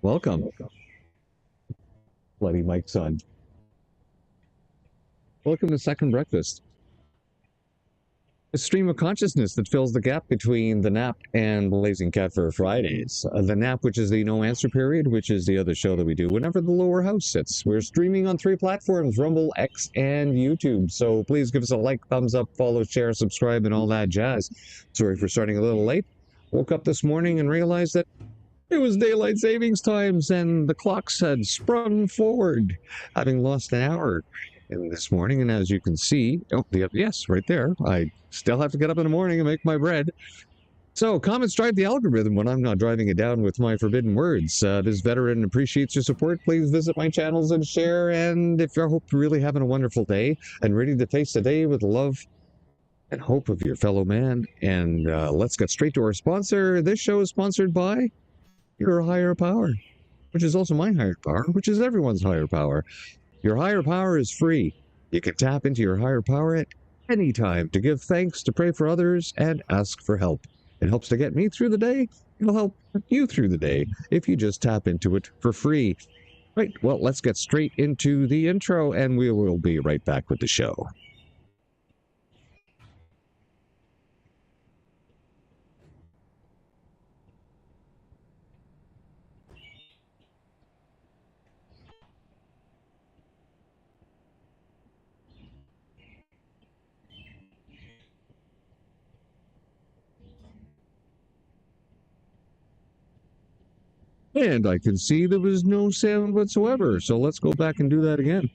Welcome. Bloody mic's on. Welcome to Second Breakfast. A stream of consciousness that fills the gap between the nap and Blazing Cat for Fridays. The nap, which is the no answer period, which is the other show that we do whenever the lower house sits. We're streaming on 3 platforms, Rumble, X, and YouTube. So please give us a like, thumbs up, follow, share, subscribe, and all that jazz. Sorry for starting a little late. Woke up this morning and realized that it was daylight savings times and the clocks had sprung forward, having lost an hour in this morning. And as you can see, yes, right there, I still have to get up in the morning and make my bread. So comments drive the algorithm when I'm not driving it down with my forbidden words. This veteran appreciates your support. Please visit my channels and share. And if you hope you're really having a wonderful day and ready to face the day with love and hope of your fellow man. And let's get straight to our sponsor. This show is sponsored by your higher power, which is also my higher power, which is everyone's higher power. Your higher power is free. You can tap into your higher power at any time to give thanks, to pray for others, and ask for help. It helps to get me through the day. It'll help you through the day if you just tap into it for free. Right, well, let's get straight into the intro, and we will be right back with the show. And I can see there was no sound whatsoever, so let's go back and do that again.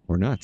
Or not.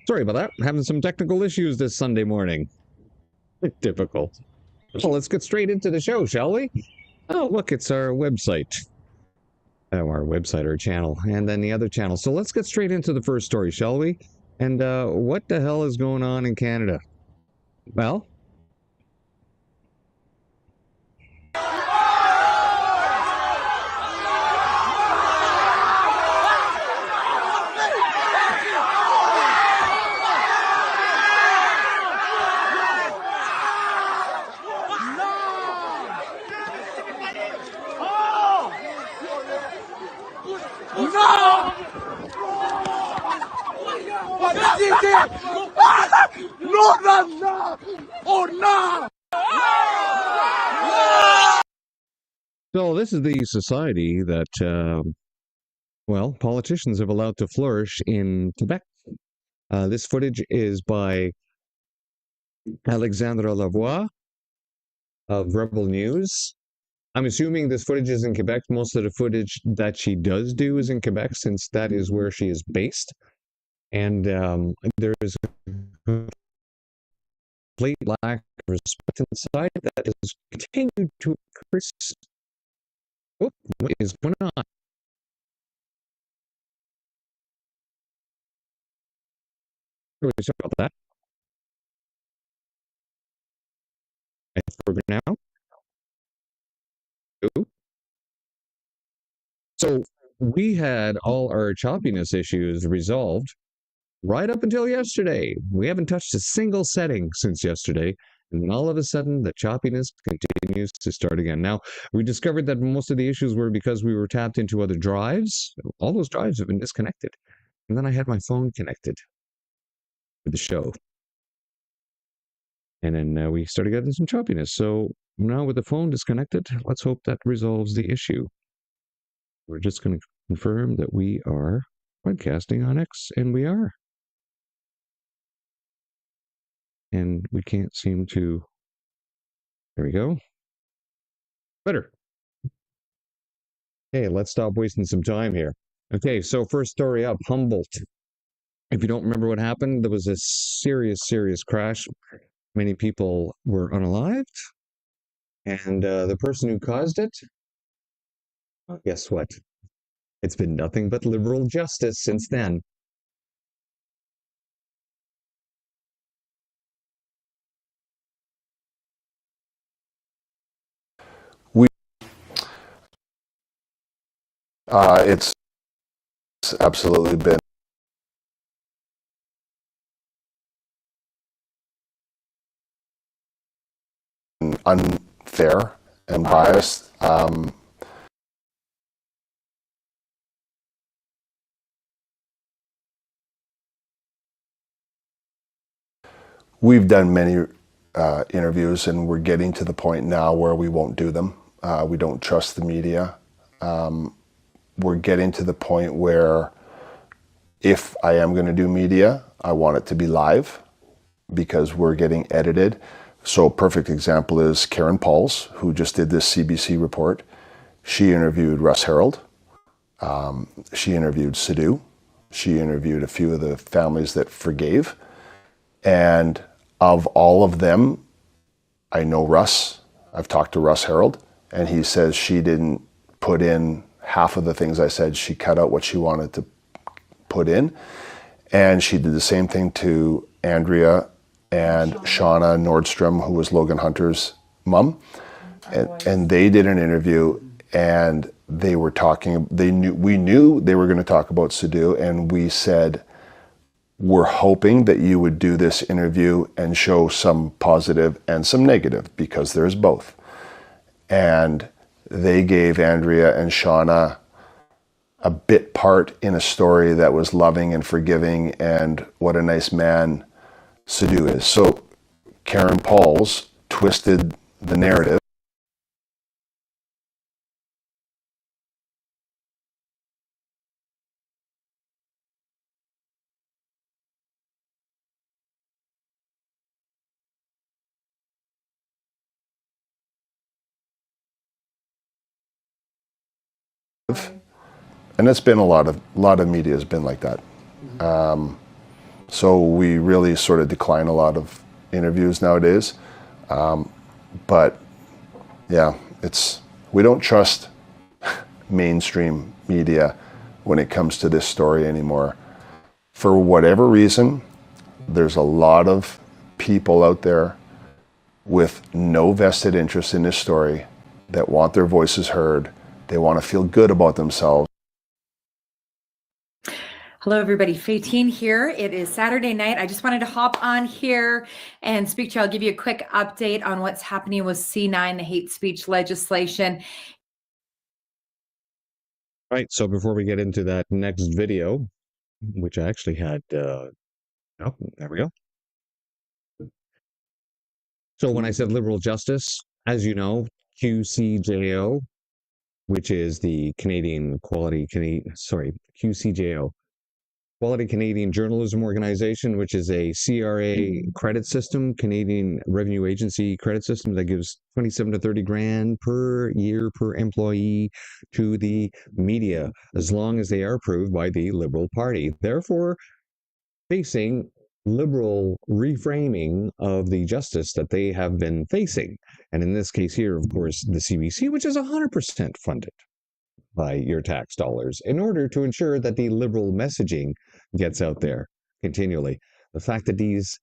Sorry about that. Having some technical issues this Sunday morning. Typical. Well, let's get straight into the show, shall we? Oh, look, it's our website. Oh, our website, our channel, and then the other channel. So let's get straight into the first story, shall we? And what the hell is going on in Canada? Well, so this is the society that, well, politicians have allowed to flourish in Quebec. This footage is by Alexandra Lavoie of Rebel News. I'm assuming this footage is in Quebec. Most of the footage that she does do is in Quebec, since that is where she is based. And there is a complete lack of respect inside that has continued to occur. What is going on? Sorry about that. For now. So we had all our choppiness issues resolved right up until yesterday. We haven't touched a single setting since yesterday. And then all of a sudden, the choppiness continues to start again. Now, we discovered that most of the issues were because we were tapped into other drives. All those drives have been disconnected. And then I had my phone connected to the show. And then we started getting some choppiness. So now with the phone disconnected, let's hope that resolves the issue. We're just going to confirm that we are podcasting on X, and we are. And we can't seem to. There we go. Better. Hey, let's stop wasting some time here. Okay, so first story up, Humboldt. If you don't remember what happened, there was a serious crash. Many people were unalived. And the person who caused it, well, guess what? It's been nothing but liberal justice since then. It's absolutely been unfair and biased. We've done many interviews, and we're getting to the point now where we won't do them. We don't trust the media. We're getting to the point where if I am going to do media, I want it to be live because we're getting edited. So a perfect example is Karen Pauls, who just did this CBC report. She interviewed Russ Harold. She interviewed Sidhu. She interviewed a few of the families that forgave. And of all of them, I know Russ. I've talked to Russ Harold, and he says she didn't put in half of the things I said. She cut out what she wanted to put in. And she did the same thing to Andrea and Shauna Nordstrom, who was Logan Hunter's mom. And they did an interview, and they were talking, we knew they were going to talk about Sidhu, and we said, we're hoping that you would do this interview and show some positive and some negative, because there's both. And they gave Andrea and Shauna a bit part in a story that was loving and forgiving, and what a nice man Sidhu is. So Karen Pauls twisted the narrative. And it's been a lot of media has been like that. So we really sort of decline a lot of interviews nowadays. But yeah, we don't trust mainstream media when it comes to this story anymore. For whatever reason, there's a lot of people out there with no vested interest in this story that want their voices heard. They want to feel good about themselves. Hello, everybody. Fatine here. It is Saturday night. I just wanted to hop on here and speak to you. I'll give you a quick update on what's happening with C9, the hate speech legislation. All right. So before we get into that next video, which I actually had, oh, there we go. So when I said liberal justice, as you know, QCJO, which is the QCJO, Quality Canadian Journalism Organization, which is a CRA credit system, Canadian Revenue Agency credit system that gives 27 to 30 grand per year per employee to the media, as long as they are approved by the Liberal Party. Therefore, facing liberal reframing of the justice that they have been facing. And in this case here, of course, the CBC, which is 100% funded by your tax dollars in order to ensure that the liberal messaging gets out there continually. The fact that these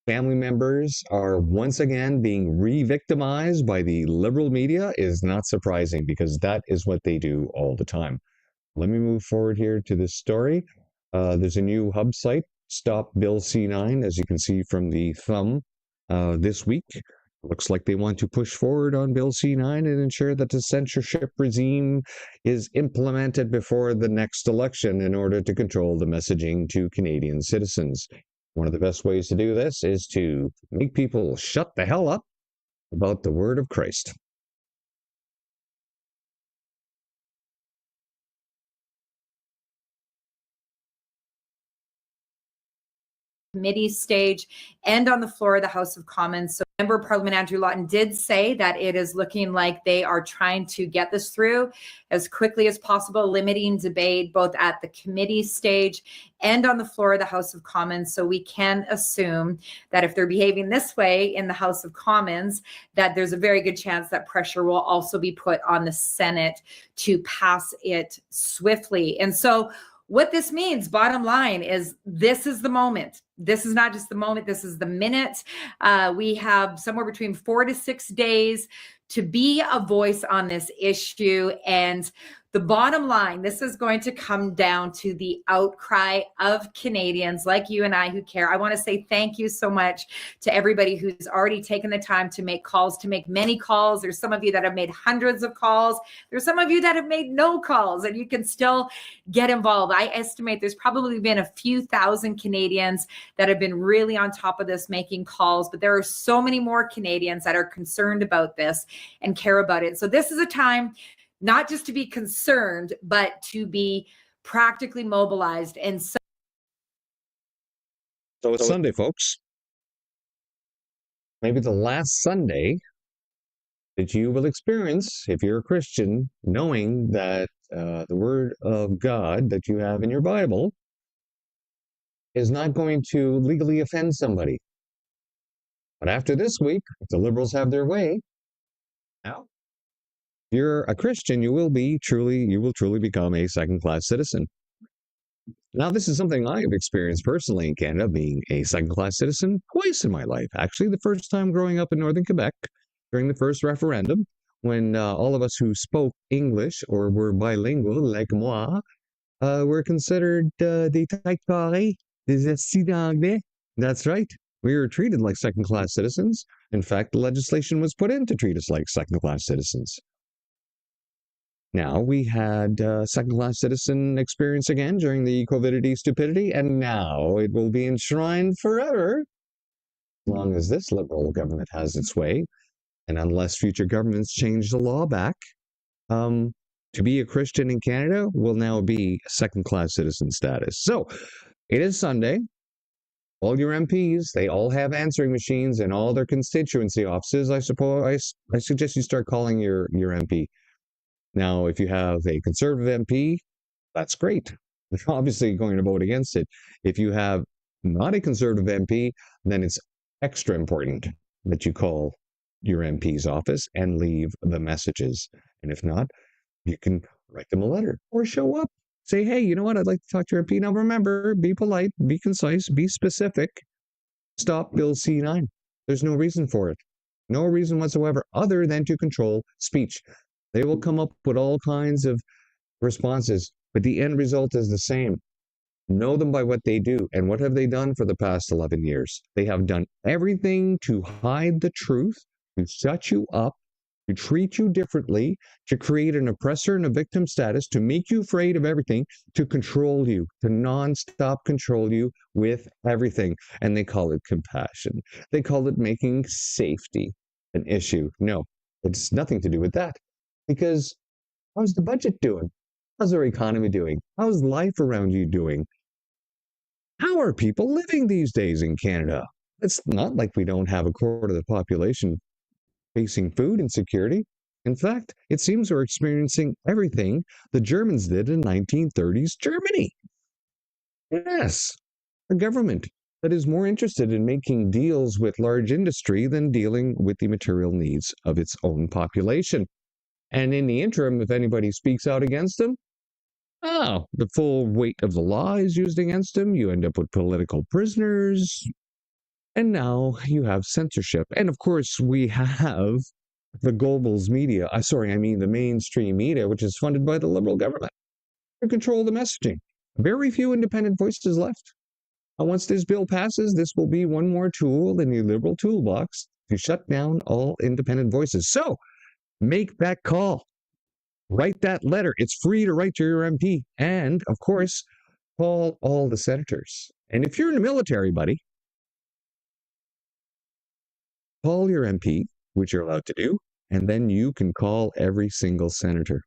family members are once again being re-victimized by the liberal media is not surprising, because that is what they do all the time. Let me move forward here to this story. There's a new hub site, Stop Bill C9, as you can see from the thumb this week. Looks like they want to push forward on Bill C9 and ensure that the censorship regime is implemented before the next election in order to control the messaging to Canadian citizens. One of the best ways to do this is to make people shut the hell up about the word of Christ. Committee stage and on the floor of the House of Commons. So Member of Parliament Andrew Lawton did say that it is looking like they are trying to get this through as quickly as possible, limiting debate both at the committee stage and on the floor of the House of Commons. So we can assume that if they're behaving this way in the House of Commons, that there's a very good chance that pressure will also be put on the Senate to pass it swiftly. And so what this means, bottom line, is this is the moment. This is not just the moment, this is the minute. We have somewhere between 4 to 6 days to be a voice on this issue. And the bottom line, this is going to come down to the outcry of Canadians like you and I who care. I want to say thank you so much to everybody who's already taken the time to make calls, to make many calls. There's some of you that have made hundreds of calls. There's some of you that have made no calls, and you can still get involved. I estimate there's probably been a few thousand Canadians that have been really on top of this, making calls, but there are so many more Canadians that are concerned about this and care about it. So this is a time not just to be concerned, but to be practically mobilized. And so it's Sunday, folks. Maybe the last Sunday that you will experience, if you're a Christian, knowing that the Word of God that you have in your Bible is not going to legally offend somebody. But after this week, if the Liberals have their way, now, if you're a Christian, you will truly become a second-class citizen. Now, this is something I have experienced personally in Canada, being a second-class citizen twice in my life. Actually, the first time growing up in northern Quebec during the first referendum, when all of us who spoke English or were bilingual, like moi, were considered des têtes carrées, des assis d'anglais. That's right. We were treated like second-class citizens. In fact, the legislation was put in to treat us like second-class citizens. Now, we had second-class citizen experience again during the COVIDity stupidity, and now it will be enshrined forever, as long as this Liberal government has its way, and unless future governments change the law back. To be a Christian in Canada will now be second-class citizen status. So, it is Sunday. All your MPs, they all have answering machines in all their constituency offices. I suggest you start calling your MP. Now, if you have a Conservative MP, that's great. They're obviously going to vote against it. If you have not a Conservative MP, then it's extra important that you call your MP's office and leave the messages. And if not, you can write them a letter or show up. Say, hey, you know what? I'd like to talk to your MP. Now, remember, be polite, be concise, be specific. Stop Bill C9. There's no reason for it. No reason whatsoever other than to control speech. They will come up with all kinds of responses, but the end result is the same. Know them by what they do. And what have they done for the past 11 years? They have done everything to hide the truth, to shut you up, to treat you differently, to create an oppressor and a victim status, to make you afraid of everything, to control you, to nonstop control you with everything. And they call it compassion. They call it making safety an issue. No, it's nothing to do with that. Because how's the budget doing? How's our economy doing? How's life around you doing? How are people living these days in Canada? It's not like we don't have a quarter of the population facing food insecurity. In fact, it seems we're experiencing everything the Germans did in 1930s Germany. Yes, a government that is more interested in making deals with large industry than dealing with the material needs of its own population. And in the interim, if anybody speaks out against them, the full weight of the law is used against them. You end up with political prisoners. And now you have censorship. And of course, we have the Goebbels media. The mainstream media, which is funded by the Liberal government, to control the messaging. Very few independent voices left. Once this bill passes, this will be one more tool in the Liberal toolbox to shut down all independent voices. So make that call. Write that letter. It's free to write to your MP. And, of course, call all the senators. And if you're in the military, buddy, call your MP, which you're allowed to do, and then you can call every single senator.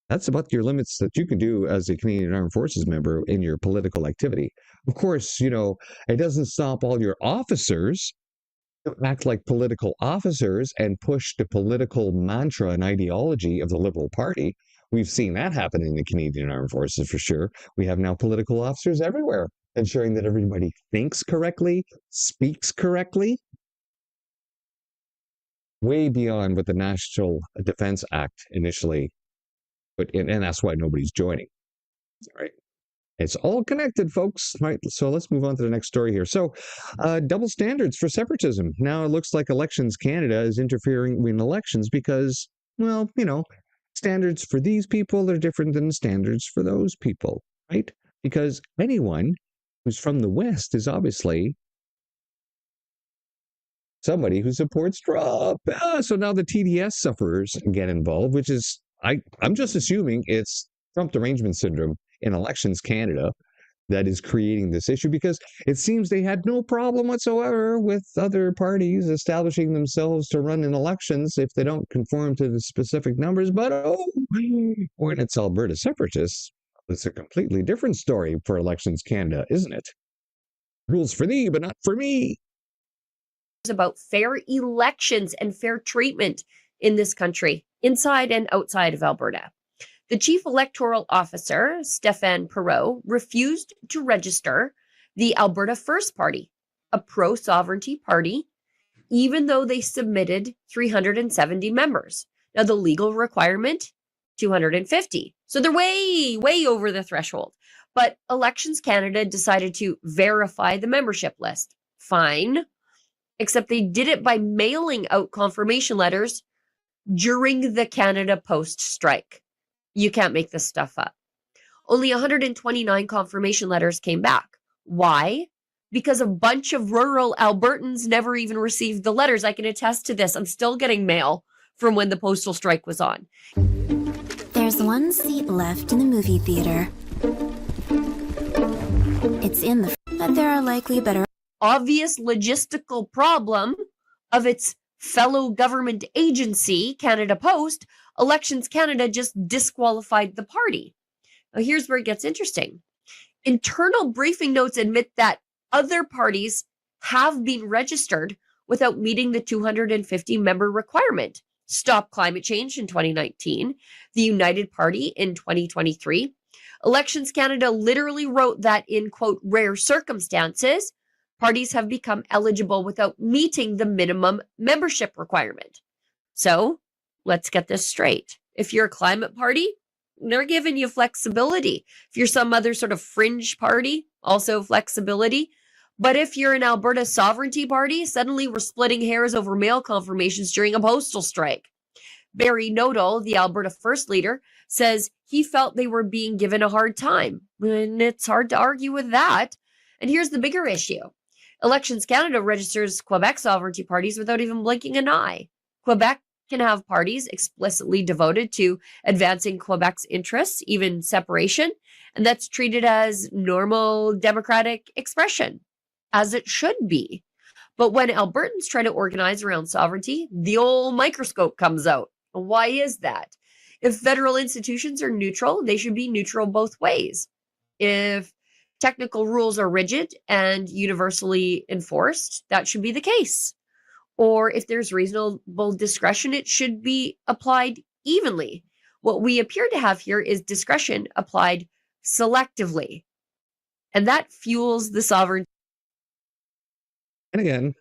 That's about your limits that you can do as a Canadian Armed Forces member in your political activity. Of course, it doesn't stop all your officers to act like political officers and push the political mantra and ideology of the Liberal Party. We've seen that happen in the Canadian Armed Forces for sure. We have now political officers everywhere ensuring that everybody thinks correctly, speaks correctly, way beyond what the National Defense Act initially put in, and that's why nobody's joining. All right. It's all connected, folks. Right. So let's move on to the next story here. So, double standards for separatism. Now it looks like Elections Canada is interfering in elections because, well, standards for these people are different than standards for those people, right? Because anyone who's from the West is obviously somebody who supports Trump. So now the TDS sufferers get involved, which is, I'm just assuming it's Trump derangement syndrome in Elections Canada that is creating this issue, because it seems they had no problem whatsoever with other parties establishing themselves to run in elections if they don't conform to the specific numbers. But when it's Alberta separatists, it's a completely different story for Elections Canada, isn't it? Rules for thee, but not for me. About fair elections and fair treatment in this country, inside and outside of Alberta. The Chief Electoral Officer, Stéphane Perreault, refused to register the Alberta First Party, a pro-sovereignty party, even though they submitted 370 members. Now, the legal requirement, 250. So they're way, way over the threshold. But Elections Canada decided to verify the membership list. Fine. Except they did it by mailing out confirmation letters during the Canada Post strike. You can't make this stuff up. Only 129 confirmation letters came back. Why? Because a bunch of rural Albertans never even received the letters. I can attest to this. I'm still getting mail from when the postal strike was on. There's one seat left in the movie theater. It's in the but there are likely better. Obvious logistical problem of its fellow government agency, Canada Post, Elections Canada just disqualified the party. Now, here's where it gets interesting. Internal briefing notes admit that other parties have been registered without meeting the 250 member requirement. Stop Climate Change in 2019, the United Party in 2023. Elections Canada literally wrote that in, quote, rare circumstances, parties have become eligible without meeting the minimum membership requirement. So let's get this straight. If you're a climate party, they're giving you flexibility. If you're some other sort of fringe party, also flexibility. But if you're an Alberta sovereignty party, suddenly we're splitting hairs over mail confirmations during a postal strike. Barry Nodal, the Alberta First Leader, says he felt they were being given a hard time. And it's hard to argue with that. And here's the bigger issue. Elections Canada registers Quebec sovereignty parties without even blinking an eye. Quebec can have parties explicitly devoted to advancing Quebec's interests, even separation, and that's treated as normal democratic expression, as it should be. But when Albertans try to organize around sovereignty, the old microscope comes out. Why is that? If federal institutions are neutral, they should be neutral both ways. If technical rules are rigid and universally enforced, that should be the case. Or if there's reasonable discretion, it should be applied evenly. What we appear to have here is discretion applied selectively. And that fuels the sovereignty. And again,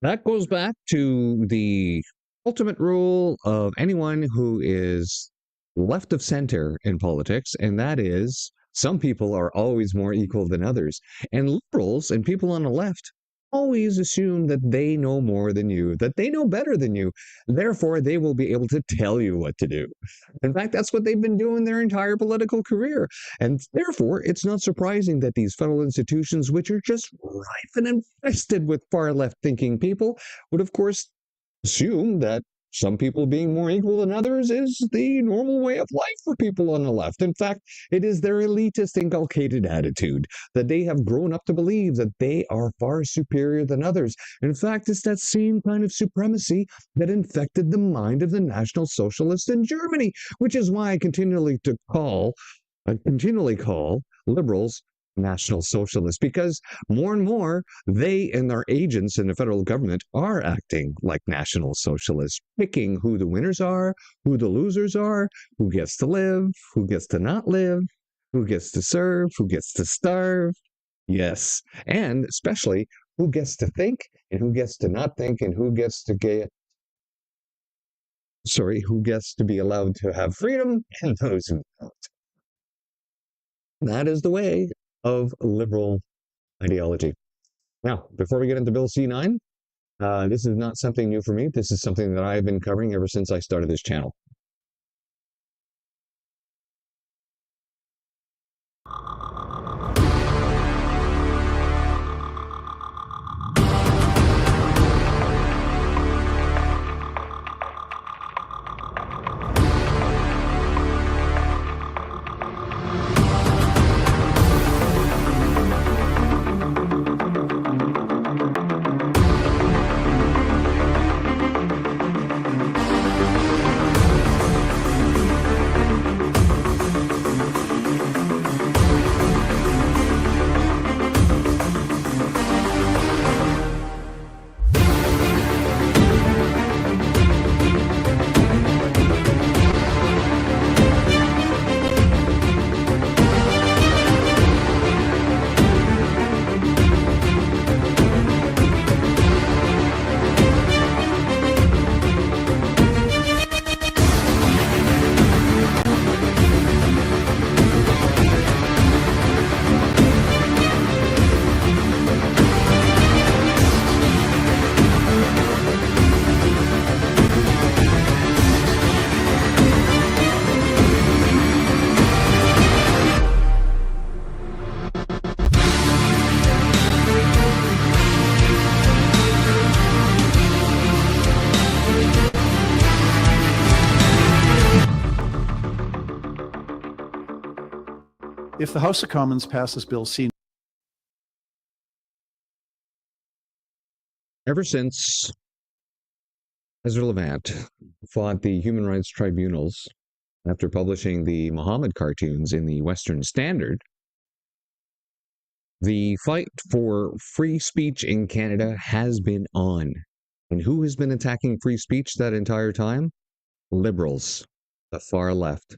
that goes back to the ultimate rule of anyone who is left of center in politics, and that is some people are always more equal than others. And liberals and people on the left always assume that they know more than you, that they know better than you. Therefore, they will be able to tell you what to do. In fact, that's what they've been doing their entire political career. And therefore, it's not surprising that these federal institutions, which are just rife and infested with far left thinking people, would, of course, assume that some people being more equal than others is the normal way of life for people on the left. In fact, it is their elitist inculcated attitude that they have grown up to believe that they are far superior than others. In fact, it's that same kind of supremacy that infected the mind of the National Socialists in Germany, which is why I continually call liberals National Socialists, because more and more they and their agents in the federal government are acting like National Socialists, picking who the winners are, who the losers are, who gets to live, who gets to not live, who gets to serve, who gets to starve. Yes, and especially who gets to think and who gets to not think and who gets to who gets to be allowed to have freedom and those who don't. That is the way of liberal ideology. Now, before we get into Bill C9, this is not something new for me. This is something that I've been covering ever since I started this channel. If the House of Commons passes Bill C. Ever since Ezra Levant fought the human rights tribunals after publishing the Muhammad cartoons in the Western Standard, the fight for free speech in Canada has been on. And who has been attacking free speech that entire time? Liberals, the far left.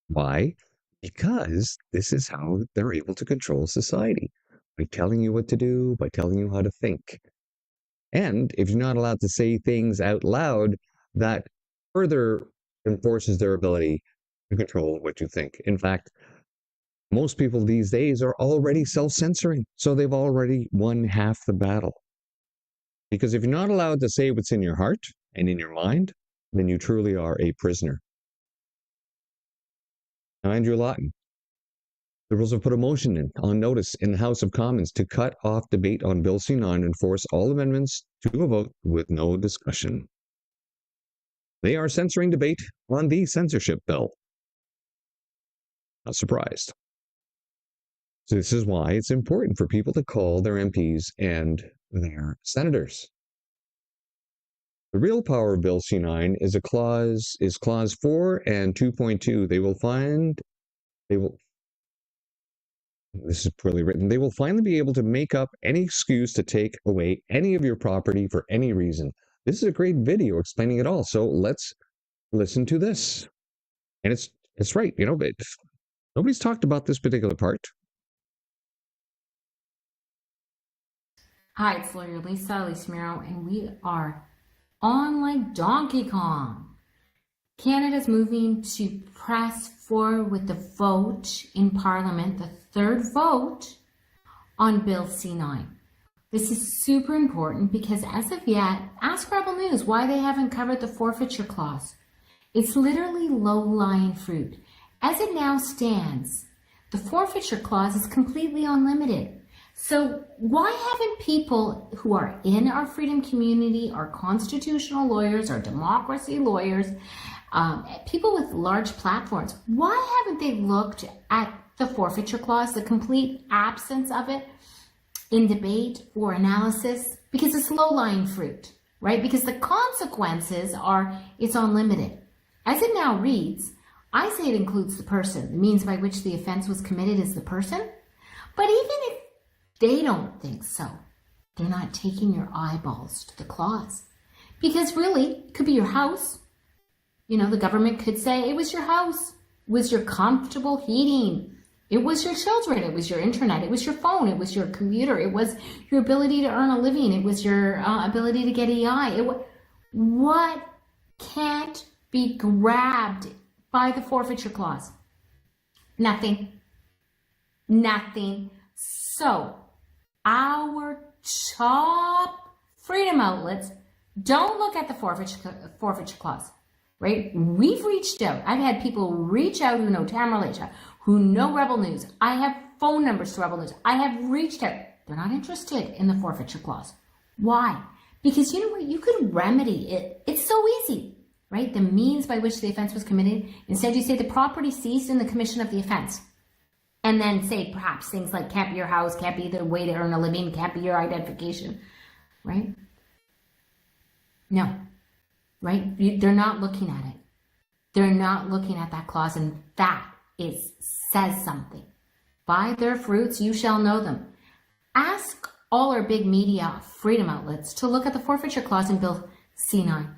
Why? Because this is how they're able to control society, by telling you what to do, by telling you how to think. And if you're not allowed to say things out loud, that further enforces their ability to control what you think. In fact, most people these days are already self-censoring, so they've already won half the battle. Because if you're not allowed to say what's in your heart and in your mind, then you truly are a prisoner. Now, Andrew Lawton, the Liberals have put a motion on notice in the House of Commons to cut off debate on Bill C9 and force all amendments to a vote with no discussion. They are censoring debate on the censorship bill. Not surprised. So this is why it's important for people to call their MPs and their senators. The real power of Bill C9 is clause 4 and 2.2. This is poorly written. They will finally be able to make up any excuse to take away any of your property for any reason. This is a great video explaining it all. So let's listen to this. And it's right, but nobody's talked about this particular part. Hi, it's lawyer Lisa Miro, and we are on like Donkey Kong. Canada's moving to press forward with the vote in Parliament, the third vote on Bill C9. This is super important because as of yet, ask Rebel News why they haven't covered the forfeiture clause. It's literally low-lying fruit. As it now stands, the forfeiture clause is completely unlimited. So why haven't people who are in our freedom community, our constitutional lawyers, our democracy lawyers, people with large platforms, why haven't they looked at the forfeiture clause, the complete absence of it in debate or analysis? Because it's low-lying fruit, right? Because the consequences are it's unlimited. As it now reads, I say it includes the person. The means by which the offense was committed is the person. But even if they don't think so, they're not taking your eyeballs to the clause. Because really, it could be your house. You know, the government could say it was your house, it was your comfortable heating, it was your children, it was your internet, it was your phone, it was your computer, it was your ability to earn a living, it was your ability to get EI. What can't be grabbed by the forfeiture clause? Nothing. Nothing. So, our top freedom outlets don't look at the forfeiture clause, right? We've reached out. I've had people reach out who know Tamara Lecha, who know Rebel News. I have phone numbers to Rebel News. I have reached out. They're not interested in the forfeiture clause. Why? Because you know what? You could remedy it. It's so easy, right? The means by which the offense was committed. Instead, you say the property seized in the commission of the offense. And then say perhaps things like can't be your house, can't be the way to earn a living, can't be your identification, right? No, right? They're not looking at it. They're not looking at that clause, and that says something. By their fruits you shall know them. Ask all our big media freedom outlets to look at the forfeiture clause in Bill C9. All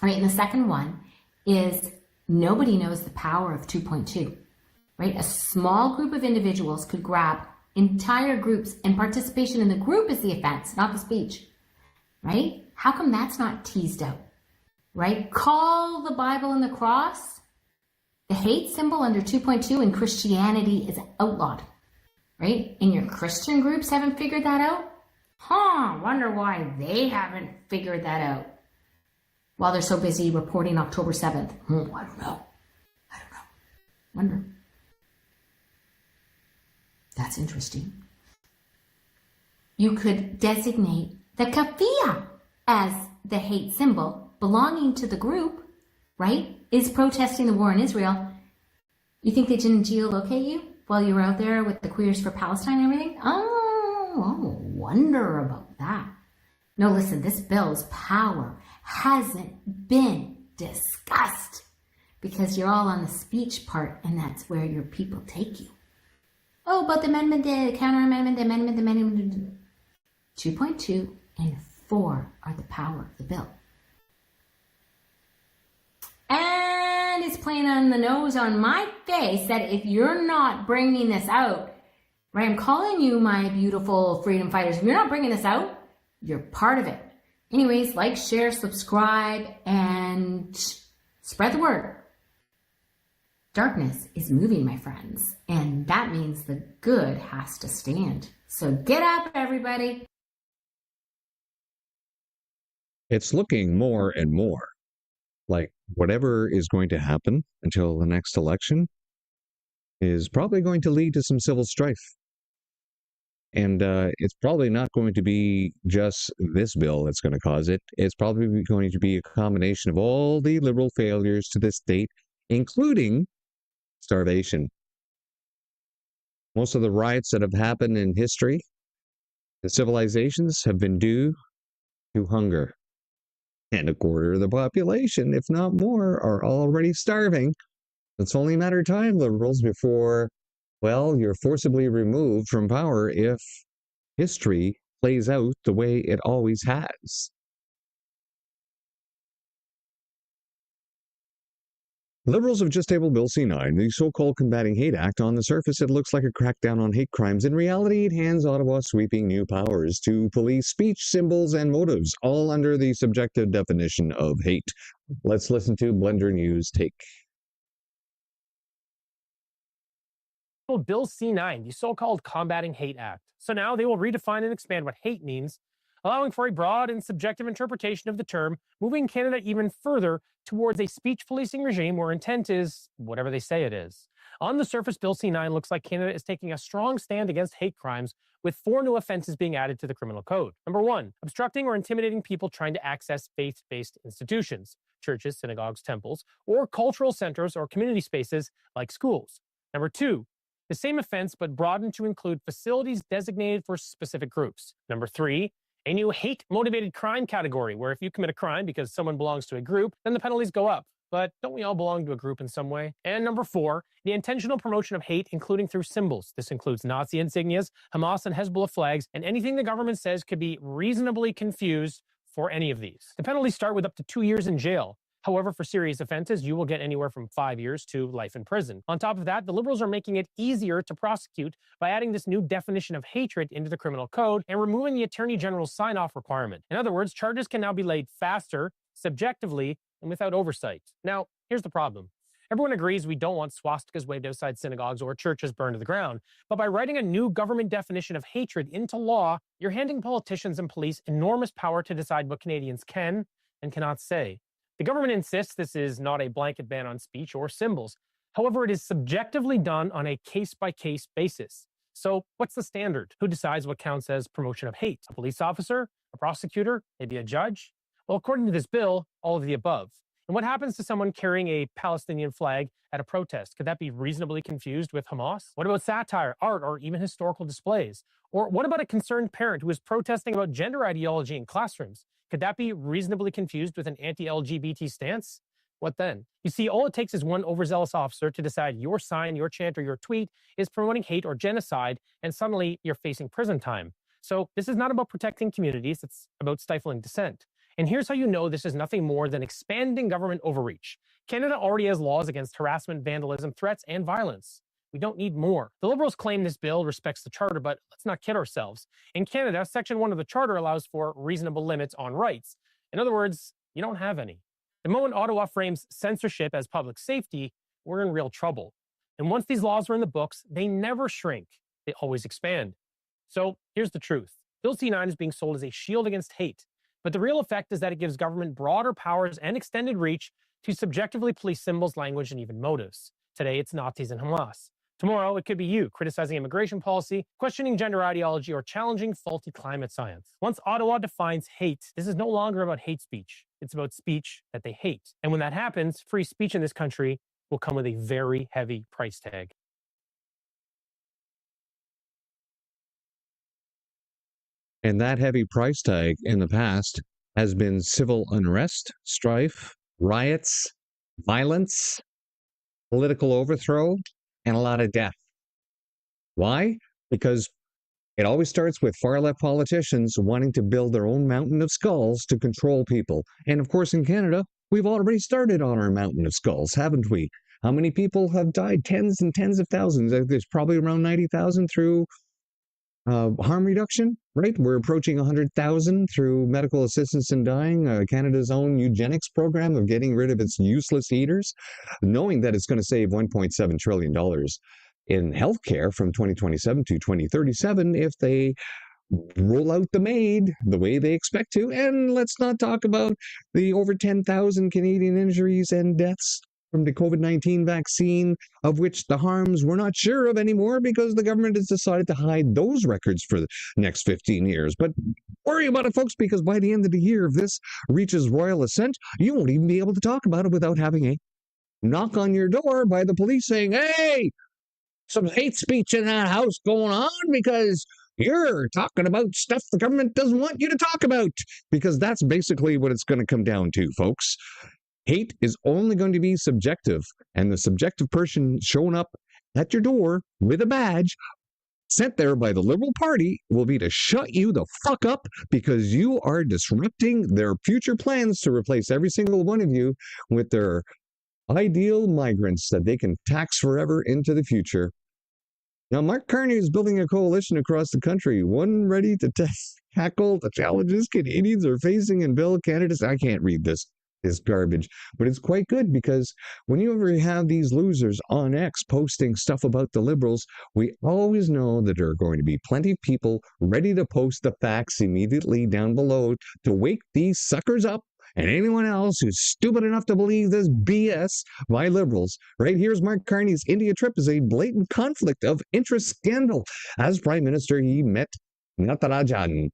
right, and the second one is nobody knows the power of 2.2. Right? A small group of individuals could grab entire groups, and participation in the group is the offense, not the speech. Right? How come that's not teased out? Right? Call the Bible and the cross. The hate symbol under 2.2 in Christianity is outlawed. Right? And your Christian groups haven't figured that out? Wonder why they haven't figured that out. While they're so busy reporting October 7th. I don't know. Wonder. That's interesting. You could designate the kafia as the hate symbol belonging to the group, right? Is protesting the war in Israel. You think they didn't geolocate you while you were out there with the Queers for Palestine and everything? Oh, wonder about that. No, listen, this bill's power hasn't been discussed because you're all on the speech part, and that's where your people take you. Oh, but the amendment, the counter amendment, the amendment. 2.2 and 4 are the power of the bill. And it's playing on the nose on my face that if you're not bringing this out, right, I'm calling you my beautiful freedom fighters. If you're not bringing this out, you're part of it. Anyways, like, share, subscribe, and spread the word. Darkness is moving, my friends, and that means the good has to stand. So get up, everybody. It's looking more and more like whatever is going to happen until the next election is probably going to lead to some civil strife. And it's probably not going to be just this bill that's going to cause it. It's probably going to be a combination of all the liberal failures to this date, including starvation. Most of the riots that have happened in history, the civilizations, have been due to hunger. And a quarter of the population, if not more, are already starving. It's only a matter of time, liberals, before, well, you're forcibly removed from power if history plays out the way it always has. Liberals have just tabled Bill C9, the so-called Combating Hate Act. On the surface, it looks like a crackdown on hate crimes. In reality, it hands Ottawa sweeping new powers to police speech, symbols, and motives, all under the subjective definition of hate. Let's listen to Blender News' take. Bill C-9, the so-called Combating Hate Act. So now they will redefine and expand what hate means, allowing for a broad and subjective interpretation of the term, moving Canada even further towards a speech policing regime where intent is whatever they say it is. On the surface, Bill C-9 looks like Canada is taking a strong stand against hate crimes, with 4 new offenses being added to the criminal code. Number 1, obstructing or intimidating people trying to access faith-based institutions, churches, synagogues, temples, or cultural centers or community spaces like schools. Number 2, the same offense but broadened to include facilities designated for specific groups. Number 3, a new hate-motivated crime category, where if you commit a crime because someone belongs to a group, then the penalties go up. But don't we all belong to a group in some way? And number 4, the intentional promotion of hate, including through symbols. This includes Nazi insignias, Hamas and Hezbollah flags, and anything the government says could be reasonably confused for any of these. The penalties start with up to 2 years in jail. However, for serious offenses, you will get anywhere from 5 years to life in prison. On top of that, the Liberals are making it easier to prosecute by adding this new definition of hatred into the criminal code and removing the Attorney General's sign-off requirement. In other words, charges can now be laid faster, subjectively, and without oversight. Now, here's the problem. Everyone agrees we don't want swastikas waved outside synagogues or churches burned to the ground. But by writing a new government definition of hatred into law, you're handing politicians and police enormous power to decide what Canadians can and cannot say. The government insists this is not a blanket ban on speech or symbols. However, it is subjectively done on a case-by-case basis. So what's the standard? Who decides what counts as promotion of hate? A police officer? A prosecutor? Maybe a judge? Well, according to this bill, all of the above. And what happens to someone carrying a Palestinian flag at a protest? Could that be reasonably confused with Hamas? What about satire, art, or even historical displays? Or what about a concerned parent who is protesting about gender ideology in classrooms? Could that be reasonably confused with an anti-LGBT stance? What then? You see, all it takes is one overzealous officer to decide your sign, your chant, or your tweet is promoting hate or genocide, and suddenly you're facing prison time. So this is not about protecting communities, it's about stifling dissent. And here's how you know this is nothing more than expanding government overreach. Canada already has laws against harassment, vandalism, threats, and violence. We don't need more. The Liberals claim this bill respects the Charter, but let's not kid ourselves. In Canada, Section 1 of the Charter allows for reasonable limits on rights. In other words, you don't have any. The moment Ottawa frames censorship as public safety, we're in real trouble. And once these laws are in the books, they never shrink. They always expand. So here's the truth. Bill C-9 is being sold as a shield against hate. But the real effect is that it gives government broader powers and extended reach to subjectively police symbols, language, and even motives. Today, it's Nazis and Hamas. Tomorrow, it could be you criticizing immigration policy, questioning gender ideology, or challenging faulty climate science. Once Ottawa defines hate, this is no longer about hate speech. It's about speech that they hate. And when that happens, free speech in this country will come with a very heavy price tag. And that heavy price tag in the past has been civil unrest, strife, riots, violence, political overthrow, and a lot of death. Why? Because it always starts with far-left politicians wanting to build their own mountain of skulls to control people. And of course, in Canada, we've already started on our mountain of skulls, haven't we? How many people have died? Tens and tens of thousands. There's probably around 90,000 through harm reduction, right? We're approaching 100,000 through medical assistance in dying, Canada's own eugenics program of getting rid of its useless eaters, knowing that it's going to save $1.7 trillion in healthcare from 2027 to 2037 if they roll out the MAID the way they expect to. And let's not talk about the over 10,000 Canadian injuries and deaths from the COVID-19 vaccine, of which the harms we're not sure of anymore because the government has decided to hide those records for the next 15 years. But worry about it, folks, because by the end of the year, if this reaches royal assent, you won't even be able to talk about it without having a knock on your door by the police saying, hey, some hate speech in that house going on because you're talking about stuff the government doesn't want you to talk about. Because that's basically what it's going to come down to, folks. Hate is only going to be subjective, and the subjective person showing up at your door with a badge sent there by the Liberal Party will be to shut you the fuck up because you are disrupting their future plans to replace every single one of you with their ideal migrants that they can tax forever into the future. Now, Mark Carney is building a coalition across the country, one ready to tackle the challenges Canadians are facing and build Canada's. I can't read this. is garbage. But it's quite good because whenever you have these losers on X posting stuff about the Liberals, we always know that there are going to be plenty of people ready to post the facts immediately down below to wake these suckers up. And anyone else who's stupid enough to believe this BS by Liberals. Right, here's Mark Carney's India trip is a blatant conflict of interest scandal. As Prime Minister, he met Natarajan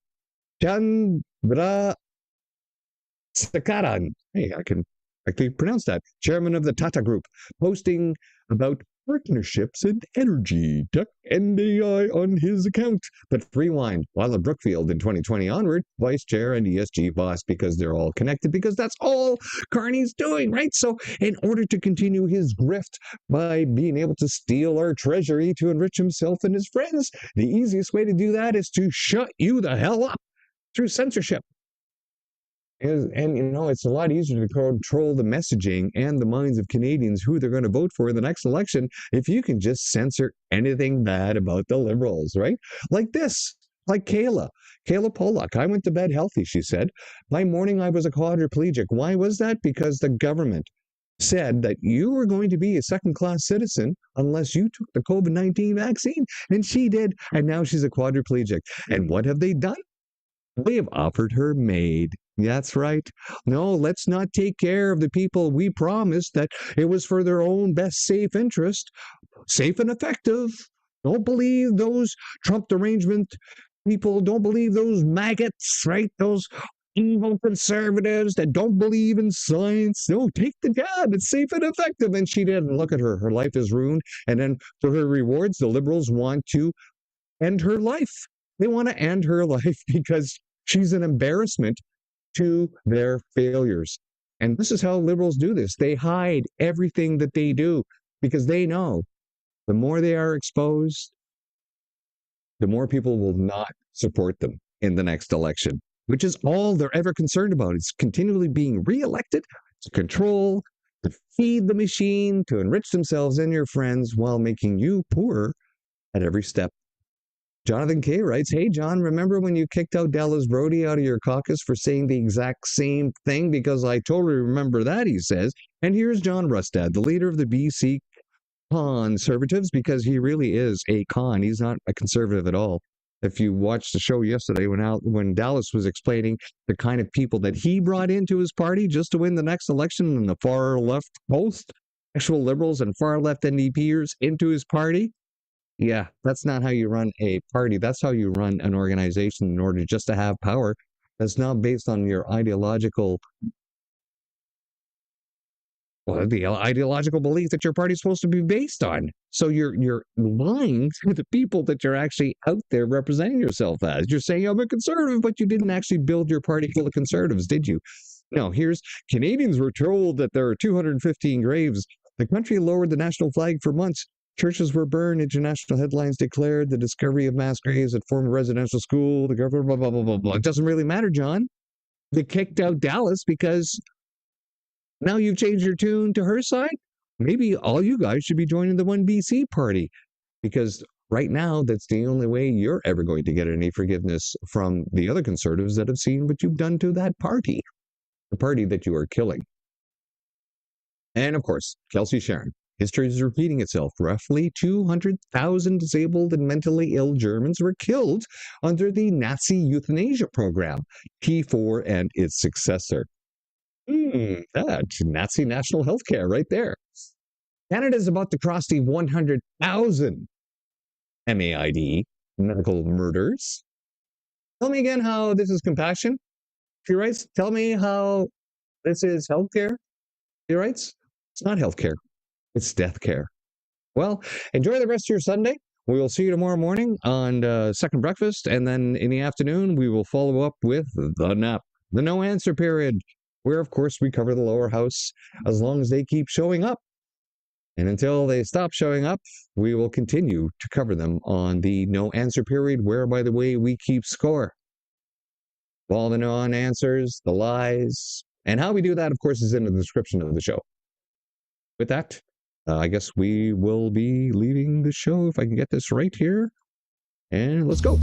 Chandra Sakaran. Hey, I can actually pronounce that. Chairman of the Tata Group, posting about partnerships in energy, tech, and AI on his account. But rewind, while at Brookfield in 2020 onward, vice chair and ESG boss, because they're all connected, because that's all Carney's doing, right? So in order to continue his grift by being able to steal our treasury to enrich himself and his friends, the easiest way to do that is to shut you the hell up through censorship. And you know, it's a lot easier to control the messaging and the minds of Canadians who they're going to vote for in the next election if you can just censor anything bad about the Liberals, right? Like this, like Kayla Pollock. I went to bed healthy, she said. By morning, I was a quadriplegic. Why was that? Because the government said that you were going to be a second-class citizen unless you took the COVID-19 vaccine. And she did. And now she's a quadriplegic. And what have they done? They have offered her maid. That's right. No, let's not take care of the people we promised that it was for their own best safe interest. Safe and effective. Don't believe those Trump derangement people. Don't believe those maggots, right? Those evil conservatives that don't believe in science. No, take the jab. It's safe and effective. And she did. And look at her. Her life is ruined. And then for her rewards, the Liberals want to end her life. They want to end her life because she's an embarrassment to their failures. And this is how Liberals do this. They hide everything that they do because they know the more they are exposed, the more people will not support them in the next election, which is all they're ever concerned about. It's continually being reelected to control, to feed the machine, to enrich themselves and your friends while making you poorer at every step. Jonathan K. writes, hey, John, remember when you kicked out Dallas Brody out of your caucus for saying the exact same thing? Because I totally remember that, he says. And here's John Rustad, the leader of the BC Conservatives, because he really is a con. He's not a conservative at all. If you watched the show yesterday when Dallas was explaining the kind of people that he brought into his party just to win the next election in the far left post, actual Liberals and far left NDPers into his party, yeah, that's not how you run a party. That's how you run an organization in order just to have power. That's not based on your ideological belief that your party's supposed to be based on. So you're lying to the people that you're actually out there representing yourself as. You're saying, I'm a conservative, but you didn't actually build your party full of conservatives, did you? No, here's Canadians were told that there are 215 graves. The country lowered the national flag for months. Churches were burned. International headlines declared the discovery of mass graves at former residential school. The government, blah, blah, blah, blah, blah. It doesn't really matter, John. They kicked out Dallas because now you've changed your tune to her side. Maybe all you guys should be joining the One BC party, because right now that's the only way you're ever going to get any forgiveness from the other conservatives that have seen what you've done to that party, the party that you are killing. And of course, Kelsey Sharon. History is repeating itself. Roughly 200,000 disabled and mentally ill Germans were killed under the Nazi euthanasia program, T4 and its successor. That's Nazi national health care right there. Canada is about to cross the 100,000 MAID, medical murders. Tell me again how this is compassion. She writes, tell me how this is healthcare. She writes, it's not healthcare. It's death care. Well, enjoy the rest of your Sunday. We will see you tomorrow morning on Second Breakfast. And then in the afternoon, we will follow up with the nap, the no answer period, where, of course, we cover the lower house as long as they keep showing up. And until they stop showing up, we will continue to cover them on the no answer period, where, by the way, we keep score. All the non-answers, the lies, and how we do that, of course, is in the description of the show. With that, I guess we will be leaving the show, if I can get this right here. And let's go.